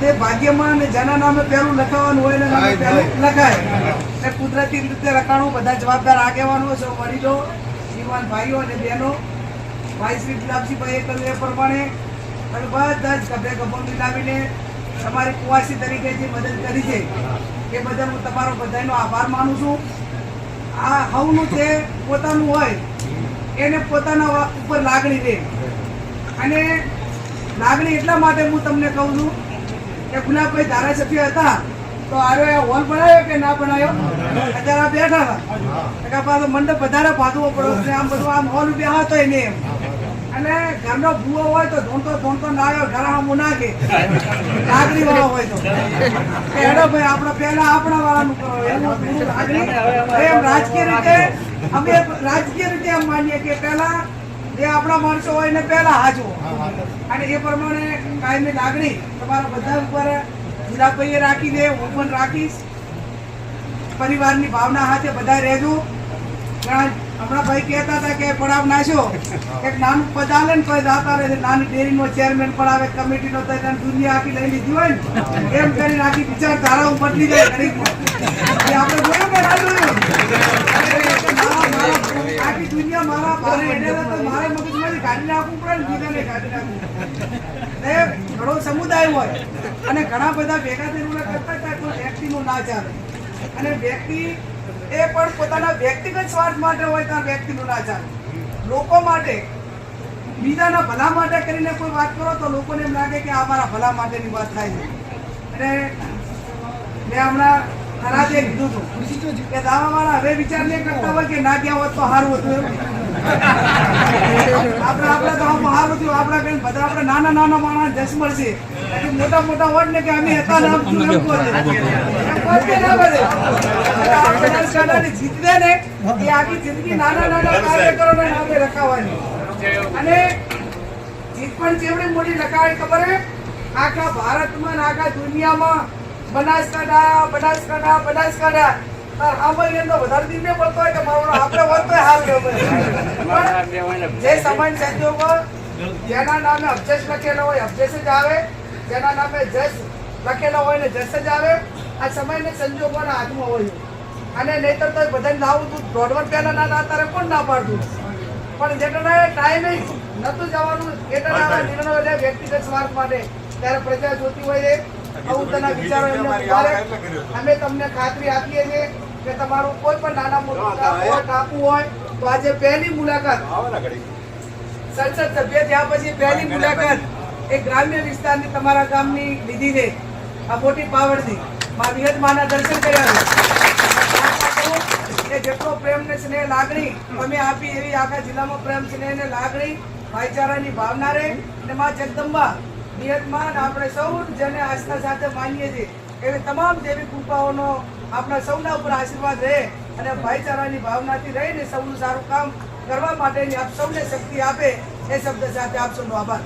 જે ભાગ્યમાં અને જેના નામે પહેલું લખાવાનું હોય એના નામે પહેલું લખાય. અને કુદરતી રીતે લખાણું બધા જવાબદાર આગેવાનો સૌ વડીલો, યુવાન ભાઈઓ અને બહેનો, ભાઈ શ્રી ગુલાબસિંહભાઈએ કહ્યું એ પ્રમાણે તમે બધા જ ગભે ગભો મિલાવીને તમારી કુવાસી તરીકે જે મદદ કરી છે એ બદલ હું તમારો બધાનો આભાર માનું છું. આ હવનું જે પોતાનું હોય એને પોતાના ઉપર લાગણી રહે, અને લાગણી એટલા માટે હું તમને કહું છું કે ગુલાબભાઈ ધારાસભ્ય હતા તો આરે હોલ બનાવ્યો કે ના બનાવ્યો? અત્યારે આ બેઠા હતા પાછો મંડપ વધારે ભાગવો પડ્યો, આમ બધું આમ હોલ બેહા તો એને એમ. અને ઘરનો ભૂવો હોય તો ધોણતો ના આવ્યો ઘરામું નાખે લાગણી વાળો હોય તો હેડો ભાઈ આપણે પહેલા આપણા વાળાનું કરો એનું લાગણી એમ. રાજકીય રીતે એમ માનીએ કે પહેલા જે આપણા માણસો હોય એને પહેલા હાજવો, અને એ પ્રમાણે કાયમી લાગણી તમારા બધા ઉપર ગુલાબભાઈએ રાખી દે, હું પણ રાખીશ. પરિવારની ભાવના હાથે બધા રહેજો. હમણાં ભાઈ કહેતા હતા કે પડાવ નાખ્યો એક નાનું પદ આલે ને તો જાતા રહે, નાની ડેરીનો ચેરમેન પણ આવે, કમિટીનો તો દુનિયા આખી લઈ લીધી હોય ને એમ કરીને આખી વિચારધારાઓ બદલી જાય. આપણે જોયું કે ના જોયું? આખી દુનિયા મારા ભારે હેડેલા તો મારા મગજમાંથી કાઢી નાખવું પડે ને બીજાને કાઢી નાખવું. ઘણો સમુદાય હોય અને ઘણા બધા ભેગા થઈને કરતા હતા તો વ્યક્તિનું ના ચાલે, અને વ્યક્તિ એ પણ પોતાના વ્યક્તિગત સ્વાર્થ માટે હોય તો વ્યક્તિનું ના ચાલે. લોકો માટે, બીજાના ભલા માટે કરીને કોઈ વાત કરો તો લોકોને એમ લાગે કે આ મારા ભલા માટેની વાત થાય છે. અને મેં હમણાં ખરાજે કીધું હતું કે દાવાવાળા હવે વિચાર નહીં કરતા હોય કે ના ગયા હોત તો સારું હતું એમ. આપણે તો સારું થયું, આપણા કઈ બધા આપણે નાના માણસ જશ મળશે, મોટા મોટા હોત ને કે અમે હતા નામ છું એમ કહે જીતવે ને એ આખી જિંદગી નાના કાર્યકરોના નામે રખાવાની. અને જીત પણ જેવડી મોટી લખાય ખબર હે, આખા ભારતમાં આખા દુનિયામાં બનાસકાંઠા વધારે દિને બોલતો હોય કે આપણે હોત તો જે સમાન સંજોગો જેના નામે અબજેશ લખેલો હોય અબજેશ જ આવે, જેના નામે જસ લખેલો હોય ને જસ જ આવે. આ સમયને સંજોગોના હાથમાં હોય, અને નહીતર તો બધાને લાવું તું દોઢ પહેલા ના તારે કોણ ના પાડતું, પણ જેટલા ટાઈમે નતું જવાનું એટલા નિર્ણયો વ્યક્તિગત સ્વાર્થ માટે ત્યારે પ્રજા જોતી હોય છે. આવું તેના વિચારો એમને અમે તમને ખાતરી આપીએ છીએ કે તમારું કોઈ પણ નાના મોટું ટાપુ હોય તો આજે પહેલી મુલાકાત સંસદ સભ્ય થયા પછી પહેલી મુલાકાત એ ગ્રામ્ય વિસ્તારની તમારા ગામની લીધી છે. આ મોટી પાવરથી મા વિહતમાના દર્શન કર્યા છે. જેટલો પ્રેમ ને સ્નેહ લાગણી તમે આપી એવી આખા જિલ્લામાં પ્રેમ સ્નેહ ને લાગણી ભાઈચારાની ભાવના રહે. અને મા જગદંબા વિહતમાન આપણે સૌ જેને આસ્થા સાથે માનીએ છીએ એવી તમામ દેવી કૃપાઓનો આપણા સૌના ઉપર આશીર્વાદ રહે, અને ભાઈચારાની ભાવનાથી રહીને સૌનું સારું કામ કરવા માટેની આપ સૌને શક્તિ આપે એ શબ્દ સાથે આપ સૌનો આભાર.